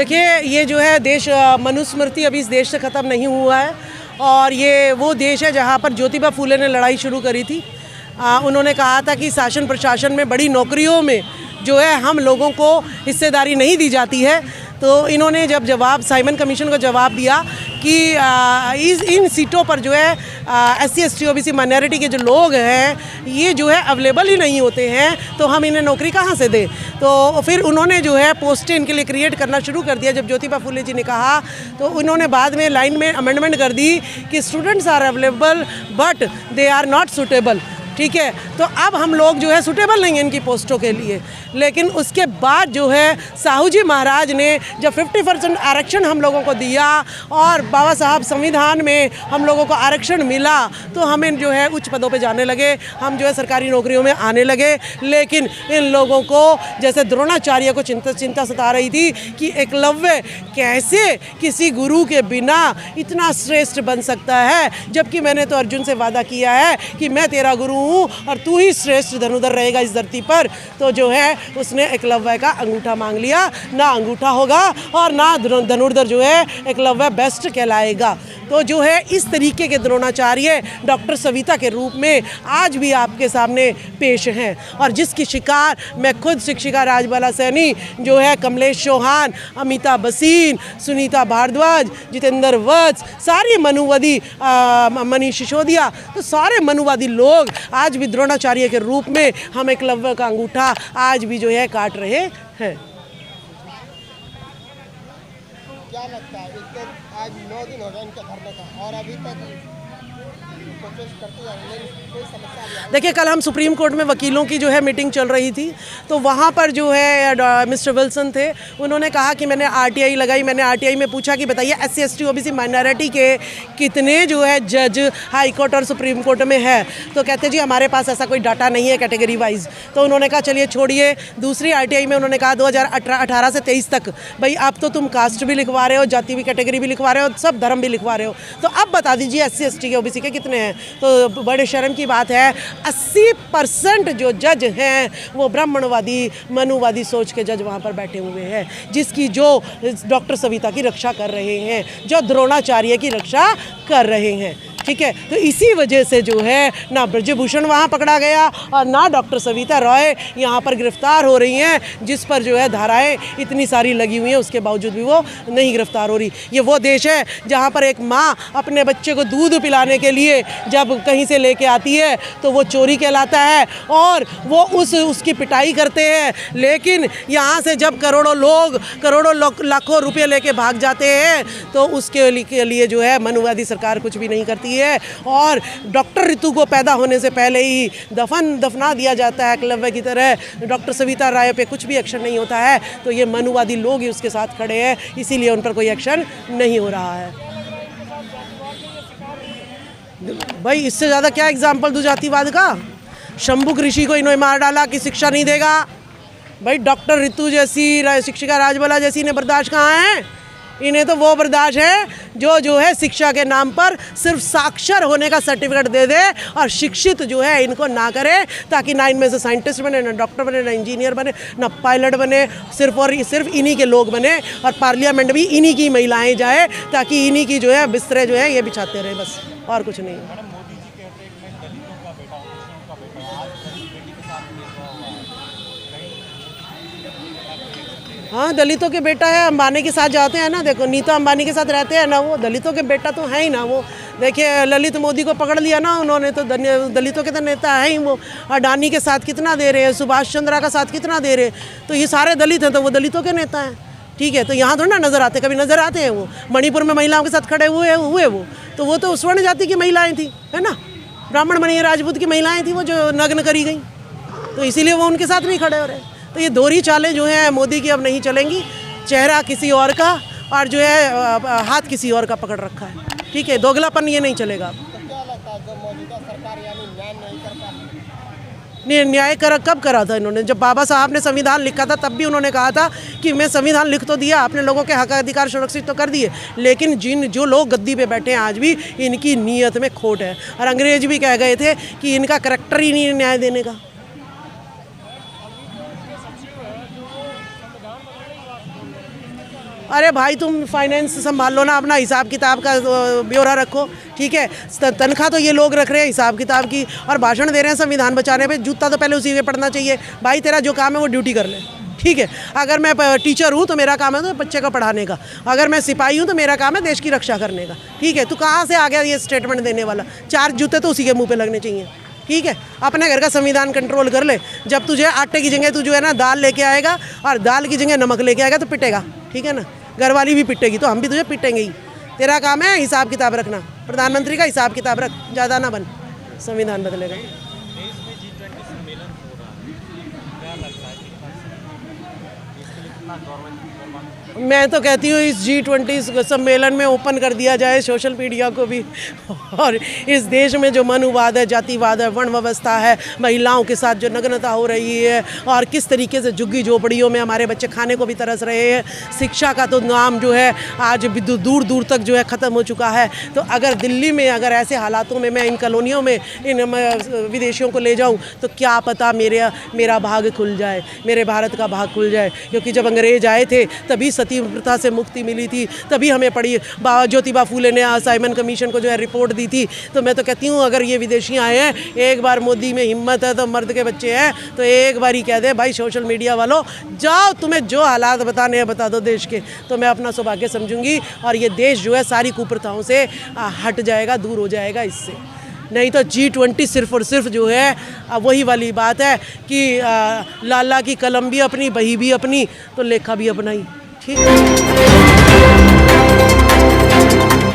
देखिए, ये जो है देश, मनुस्मृति अभी इस देश से ख़त्म नहीं हुआ है और ये वो देश है जहाँ पर ज्योतिबा फूले ने लड़ाई शुरू करी थी। उन्होंने कहा था कि शासन प्रशासन में बड़ी नौकरियों में जो है हम लोगों को हिस्सेदारी नहीं दी जाती है। तो इन्होंने जब जवाब साइमन कमीशन को जवाब दिया कि इन सीटों पर जो है SC ST OBC माइनॉरिटी के जो लोग हैं ये जो है अवेलेबल ही नहीं होते हैं, तो हम इन्हें नौकरी कहाँ से दें। तो फिर उन्होंने जो है पोस्टें इनके लिए क्रिएट करना शुरू कर दिया। जब ज्योतिबा फूले जी ने कहा तो उन्होंने बाद में लाइन में अमेंडमेंट कर दी कि students are available but they are not suitable. ठीक है, तो अब हम लोग जो है सूटेबल नहीं हैं इनकी पोस्टों के लिए। लेकिन उसके बाद जो है साहू जी महाराज ने जब 50% आरक्षण हम लोगों को दिया और बाबा साहब संविधान में हम लोगों को आरक्षण मिला तो हमें जो है उच्च पदों पे जाने लगे, हम जो है सरकारी नौकरियों में आने लगे। लेकिन इन लोगों को जैसे द्रोणाचार्य को चिंता सता रही थी कि एकलव्य कैसे किसी गुरु के बिना इतना श्रेष्ठ बन सकता है, जबकि मैंने तो अर्जुन से वादा किया है कि मैं तेरा गुरु हूँ और तू ही श्रेष्ठ धनुर्धर रहेगा इस धरती पर। तो जो है उसने एकलव्य का अंगूठा मांग लिया, ना अंगूठा होगा और ना धनुर्धर जो है एकलव्य बेस्ट कहलाएगा। तो जो है इस तरीके के द्रोणाचार्य डॉक्टर सविता के रूप में आज भी आपके सामने पेश हैं और जिसकी शिकार मैं खुद शिक्षिका राजबाला सैनी जो है कमलेश चौहान, अमिता बसीन, सुनीता भारद्वाज, जितेंद्र वत्स, सारी मनुवादी, मनीष सिसोदिया, तो सारे मनुवादी लोग आज भी द्रोणाचार्य के रूप में हम एकलव्य का अंगूठा आज भी जो है काट रहे हैं। क्या लगता है आज 9 दिन हो गए इनका धरने का और अभी तक प्रोटेस्ट करते जा रहे हैं, कोई समस्या नहीं आई? देखिए, कल हम सुप्रीम कोर्ट में वकीलों की जो है मीटिंग चल रही थी तो वहाँ पर जो है मिस्टर विल्सन थे, उन्होंने कहा कि मैंने RTI लगाई। मैंने RTI में पूछा कि बताइए SC ST OBC माइनॉरिटी के कितने जो है जज हाई कोर्ट और सुप्रीम कोर्ट में है। तो कहते जी हमारे पास ऐसा कोई डाटा नहीं है कैटेगरी वाइज। तो उन्होंने कहा चलिए छोड़िए। दूसरी RTI में उन्होंने कहा 2018 से 23 तक भाई अब तो तुम कास्ट भी लिखवा रहे हो, जाति भी कैटेगरी भी लिखवा रहे हो, सब धर्म भी लिखवा रहे हो, तो अब बता दीजिए SC ST OBC के कितने हैं। तो बड़े शर्म की बात है 80% जो जज हैं वो ब्राह्मणवादी मनुवादी सोच के जज वहाँ पर बैठे हुए हैं, जिसकी जो डॉक्टर सविता की रक्षा कर रहे हैं, जो द्रोणाचार्य की रक्षा कर रहे हैं। ठीक है, तो इसी वजह से जो है ना ब्रजभूषण वहाँ पकड़ा गया और ना डॉक्टर सविता रॉय यहाँ पर गिरफ्तार हो रही हैं, जिस पर जो है धाराएं इतनी सारी लगी हुई हैं, उसके बावजूद भी वो नहीं गिरफ्तार हो रही। ये वो देश है जहाँ पर एक माँ अपने बच्चे को दूध पिलाने के लिए जब कहीं से लेके आती है तो वो चोरी कहलाता है और वो उसकी पिटाई करते हैं। लेकिन यहाँ से जब करोड़ों लाखों रुपये लेके भाग जाते हैं तो उसके लिए जो है मनुवादी सरकार कुछ भी नहीं करती है और डॉक्टर ऋतु को पैदा होने से पहले ही दफना दिया जाता है एकलव्य की तरह। डॉक्टर सविता राय पे कुछ भी एक्शन नहीं होता है, तो ये मनुवादी लोग ही उसके साथ खड़े हैं, इसीलिए उन पर कोई एक्शन नहीं हो रहा है। भाई इससे ज़्यादा क्या एग्जाम्पल दूँ जातिवाद का। शंभुक ऋषि को इन्होंने मार डाला कि शिक्षा नहीं देगा। भाई डॉक्टर ऋतु जैसी, शिक्षिका राजबाला जैसी ने बर्दाश्त कहाँ है। इन्हें तो वो बर्दाश्त है जो है शिक्षा के नाम पर सिर्फ साक्षर होने का सर्टिफिकेट दे दे और शिक्षित जो है इनको ना करे, ताकि ना इनमें से साइंटिस्ट बने, ना डॉक्टर बने, ना इंजीनियर बने, ना पायलट बने, सिर्फ इन्हीं के लोग बने और पार्लियामेंट भी इन्हीं की महिलाएं जाए, ताकि इन्हीं की जो है बिस्तरे जो है ये बिछाते रहे, बस और कुछ नहीं। हाँ, दलितों के बेटा है, अंबानी के साथ जाते हैं ना। देखो नीता अंबानी के साथ रहते हैं ना, वो दलितों के बेटा तो है ही ना। वो देखिए ललित मोदी को पकड़ लिया ना उन्होंने, तो दलितों के तो नेता है ही वो। अडानी के साथ कितना दे रहे हैं, सुभाष चंद्रा का साथ कितना दे रहे हैं, तो ये सारे दलित हैं, तो वो दलितों के नेता हैं। ठीक है, तो यहाँ थोड़ा ना नज़र आते, कभी नज़र आते हैं वो। मणिपुर में महिलाओं के साथ खड़े हुए वो, तो वो तो स्वर्ण जाति की महिलाएँ थी, है ना, ब्राह्मण मणि राजपूत की महिलाएँ थी वो जो नग्न करी गई, तो इसीलिए वो उनके साथ नहीं खड़े हो रहे। तो ये दोहरी चालें जो हैं मोदी की अब नहीं चलेंगी। चेहरा किसी और का और जो है हाथ किसी और का पकड़ रखा है। ठीक है, दोगलापन ये नहीं चलेगा। तो क्या लगता है जो मौजूदा सरकार यानी न्याय नहीं कर पा रही? नहीं, न्याय कब करा था इन्होंने? जब बाबा साहब ने संविधान लिखा था तब भी उन्होंने कहा था कि मैं संविधान लिख तो दिया, आपने लोगों के हक अधिकार सुरक्षित तो कर दिए, लेकिन जो लोग गद्दी पे बैठे हैं आज भी इनकी नीयत में खोट है। और अंग्रेज भी कह गए थे कि इनका करैक्टर ही नहीं है न्याय देने का। अरे भाई तुम फाइनेंस संभाल लो ना, अपना हिसाब किताब का ब्यौरा रखो, ठीक है। तनख्वाह तो ये लोग रख रहे हैं हिसाब किताब की, और भाषण दे रहे हैं संविधान बचाने पे। जूता तो पहले उसी के पड़ना चाहिए भाई। तेरा जो काम है वो ड्यूटी कर ले, ठीक है। अगर मैं टीचर हूँ तो मेरा काम है तो बच्चे को पढ़ाने का, अगर मैं सिपाही हूँ तो मेरा काम है देश की रक्षा करने का, ठीक है। तू कहाँ से आ गया ये स्टेटमेंट देने वाला? 4 जूते तो उसी के मुंह पे लगने चाहिए, ठीक है। अपने घर का संविधान कंट्रोल कर ले। जब तुझे आटे की जगह तू जो है ना दाल लेके आएगा और दाल की जगह नमक लेके आएगा तो पिटेगा, ठीक है ना। घर वाली भी पिटेगी तो हम भी तुझे पिटेंगे ही। तेरा काम है हिसाब किताब रखना, प्रधानमंत्री का हिसाब किताब रख, ज़्यादा ना बन, संविधान बदलेगा। मैं तो कहती हूँ इस G20 सम्मेलन में ओपन कर दिया जाए सोशल मीडिया को भी, और इस देश में जो मनुवाद है, जातिवाद है, वर्ण व्यवस्था है, महिलाओं के साथ जो नग्नता हो रही है, और किस तरीके से झुग्गी झोपड़ियों में हमारे बच्चे खाने को भी तरस रहे हैं। शिक्षा का तो नाम जो है आज दूर दूर तक जो है ख़त्म हो चुका है। तो अगर दिल्ली में अगर ऐसे हालातों में मैं इन कॉलोनियों में इन विदेशियों को ले जाऊँ तो क्या पता मेरा भाग खुल जाए, मेरे भारत का भाग खुल जाए। क्योंकि जब अंग्रेज आए थे तभी सती प्रथा से मुक्ति मिली थी, तभी हमें पड़ी ज्योतिबा फूले ने साइमन कमीशन को जो है रिपोर्ट दी थी। तो मैं तो कहती हूँ अगर ये विदेशी आए हैं, एक बार मोदी में हिम्मत है तो मर्द के बच्चे हैं तो एक बार ही कह दे भाई सोशल मीडिया वालों जाओ, तुम्हें जो हालात बताने हैं बता दो देश के, तो मैं अपना सौभाग्य समझूंगी और ये देश जो है सारी कुप्रथाओं से हट जाएगा, दूर हो जाएगा इससे। नहीं तो G20 सिर्फ और सिर्फ जो है वही वाली बात है कि लाला की कलम भी अपनी, बही भी अपनी, तो लेखा भी अपना ही, ठीक है।